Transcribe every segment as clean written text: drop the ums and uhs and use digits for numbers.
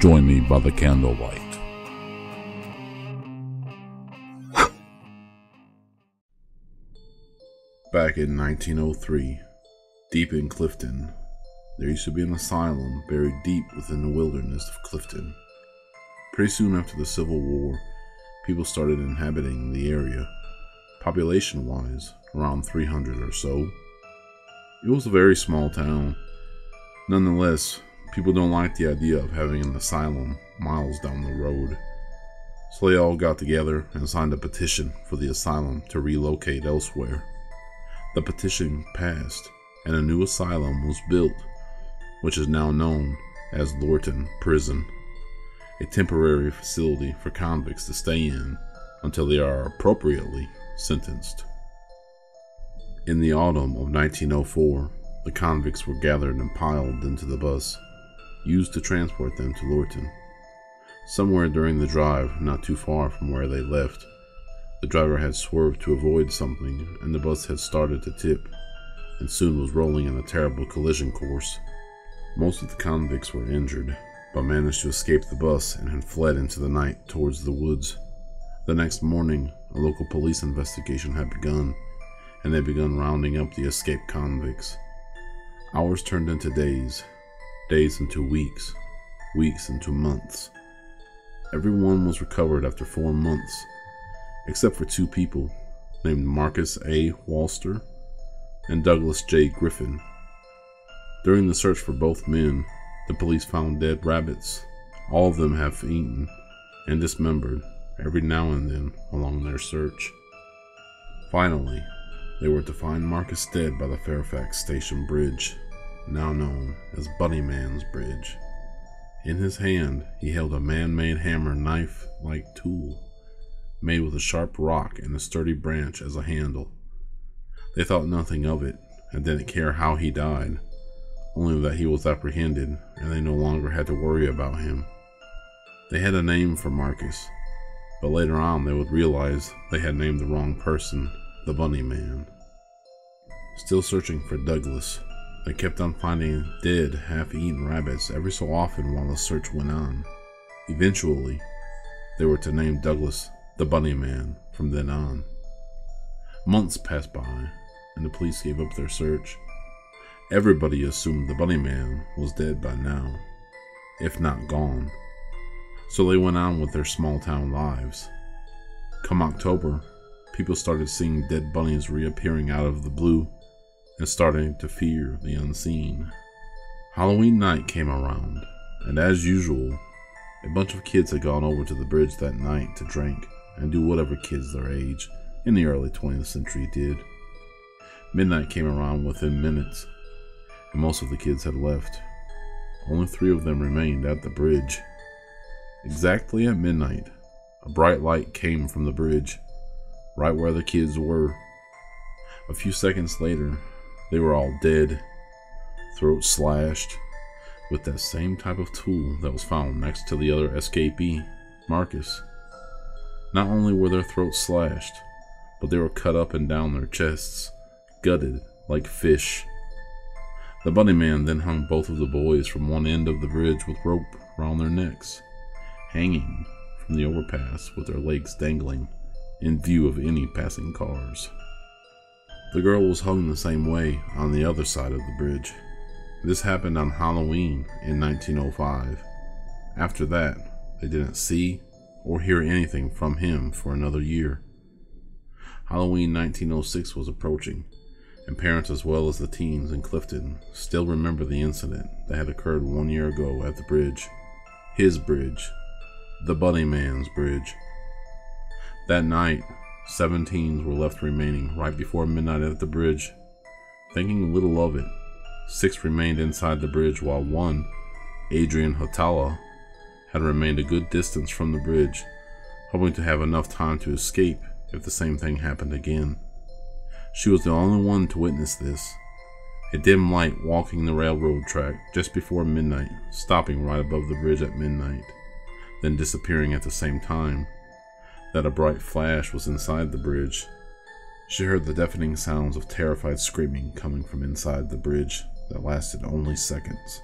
Join me by the candlelight. Back in 1903, deep in Clifton, there used to be an asylum buried deep within the wilderness of Clifton. Pretty soon after the Civil War, people started inhabiting the area, population-wise, around 300 or so. It was a very small town. Nonetheless, people don't like the idea of having an asylum miles down the road. So they all got together and signed a petition for the asylum to relocate elsewhere. The petition passed, and a new asylum was built, which is now known as Lorton Prison, a temporary facility for convicts to stay in until they are appropriately sentenced. In the autumn of 1904, the convicts were gathered and piled into the bus used to transport them to Lorton. Somewhere during the drive, not too far from where they left, the driver had swerved to avoid something, and the bus had started to tip, and soon was rolling in a terrible collision course. Most of the convicts were injured, but managed to escape the bus and had fled into the night towards the woods. The next morning, a local police investigation had begun, and they begun rounding up the escaped convicts. Hours turned into days, days into weeks, weeks into months. Everyone was recovered after 4 months, except for 2 people named Marcus A. Walster and Douglas J. Griffin. During the search for both men, the police found dead rabbits, all of them half-eaten and dismembered every now and then along their search. Finally, they were to find Marcus dead by the Fairfax Station Bridge, now known as BunnyMan's Bridge. In his hand, he held a man-made hammer knife-like tool, made with a sharp rock and a sturdy branch as a handle. They thought nothing of it, and didn't care how he died, only that he was apprehended, and they no longer had to worry about him. They had a name for Marcus, but later on they would realize they had named the wrong person, the BunnyMan. Still searching for Douglas, they kept on finding dead, half-eaten rabbits every so often while the search went on. Eventually, they were to name Douglas the BunnyMan from then on. Months passed by, and the police gave up their search. Everybody assumed the BunnyMan was dead by now, if not gone, so they went on with their small-town lives. Come October, people started seeing dead bunnies reappearing out of the blue and starting to fear the unseen. Halloween night came around, and as usual, a bunch of kids had gone over to the bridge that night to drink and do whatever kids their age in the early 20th century did. Midnight came around within minutes, and most of the kids had left. Only 3 of them remained at the bridge. Exactly at midnight, a bright light came from the bridge, right where the kids were. A few seconds later, they were all dead, throats slashed, with that same type of tool that was found next to the other escapee, Marcus. Not only were their throats slashed, but they were cut up and down their chests, gutted like fish. The BunnyMan then hung both of the boys from one end of the bridge with rope around their necks, hanging from the overpass with their legs dangling in view of any passing cars. The girl was hung the same way on the other side of the bridge. This happened on Halloween in 1905. After that, they didn't see or hear anything from him for another year. Halloween 1906 was approaching, and parents as well as the teens in Clifton still remember the incident that had occurred 1 year ago at the bridge. His bridge. The BunnyMan's Bridge. That night, 7 teens were left remaining right before midnight at the bridge. Thinking little of it, 6 remained inside the bridge while one, Adrian Hatala, had remained a good distance from the bridge, hoping to have enough time to escape if the same thing happened again. She was the only one to witness this. A dim light walking the railroad track just before midnight, stopping right above the bridge at midnight, then disappearing at the same time. That a bright flash was inside the bridge. She heard the deafening sounds of terrified screaming coming from inside the bridge that lasted only seconds.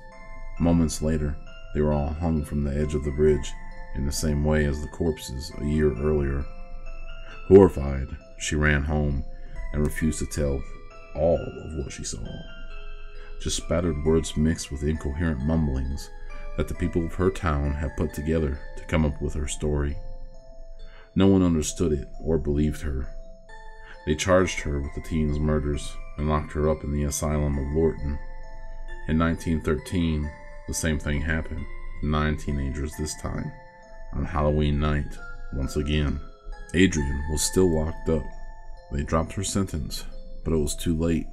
Moments later, They were all hung from the edge of the bridge in the same way as the corpses a year earlier. Horrified, she ran home and refused to tell all of what she saw. Just spattered words mixed with incoherent mumblings that the people of her town had put together to come up with her story. No one understood it or believed her. They charged her with the teen's murders and locked her up in the asylum of Lorton. In 1913, the same thing happened. 9 teenagers this time, on Halloween night, once again. Adrian was still locked up. They dropped her sentence, but it was too late.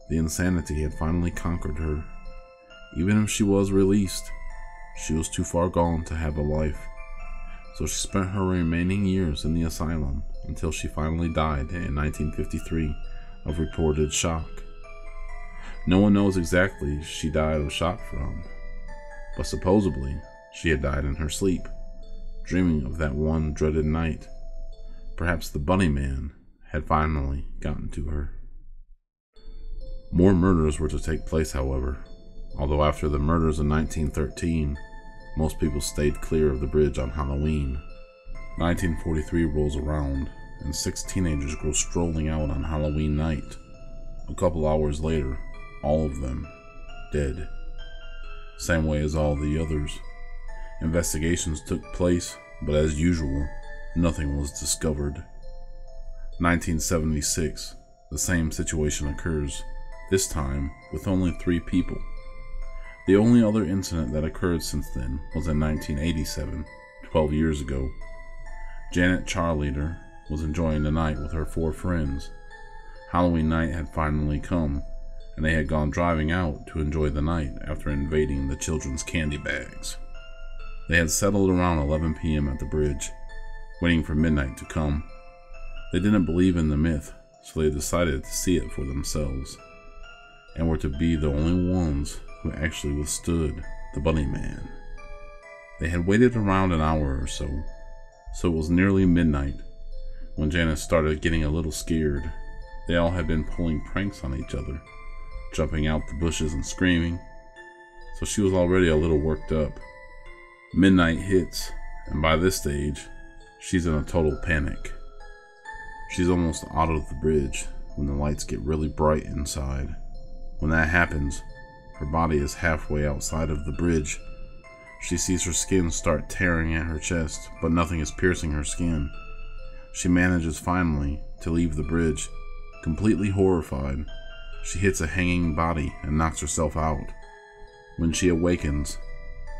The insanity had finally conquered her. Even if she was released, she was too far gone to have a life. So she spent her remaining years in the asylum until she finally died in 1953 of reported shock. No one knows exactly she died of shock from, but supposedly she had died in her sleep, dreaming of that one dreaded night. Perhaps the BunnyMan had finally gotten to her. More murders were to take place, however, although after the murders in 1913, most people stayed clear of the bridge on Halloween. 1943 rolls around, and 6 teenagers go strolling out on Halloween night. A couple hours later, all of them dead. Same way as all the others. Investigations took place, but as usual, nothing was discovered. 1976, the same situation occurs, this time with only 3 people. The only other incident that occurred since then was in 1987, 12 years ago. Janet Charleader was enjoying the night with her 4 friends. Halloween night had finally come, and they had gone driving out to enjoy the night after invading the children's candy bags. They had settled around 11 p.m. at the bridge, waiting for midnight to come. They didn't believe in the myth, so they decided to see it for themselves, and were to be the only ones who actually withstood the BunnyMan. They had waited around an hour or so it was nearly midnight when Janice started getting a little scared. They all had been pulling pranks on each other, jumping out the bushes and screaming, so she was already a little worked up. Midnight hits, and by this stage, she's in a total panic. She's almost out of the bridge when the lights get really bright inside. When that happens, her body is halfway outside of the bridge. She sees her skin start tearing at her chest, but nothing is piercing her skin. She manages finally to leave the bridge. Completely horrified, she hits a hanging body and knocks herself out. When she awakens,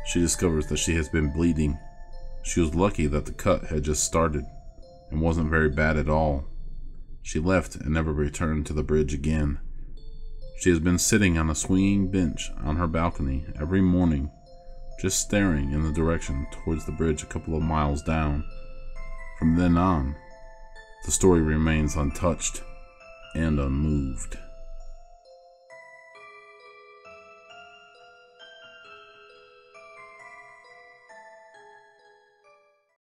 she discovers that she has been bleeding. She was lucky that the cut had just started and wasn't very bad at all. She left and never returned to the bridge again. She has been sitting on a swinging bench on her balcony every morning, just staring in the direction towards the bridge a couple of miles down. From then on, the story remains untouched and unmoved.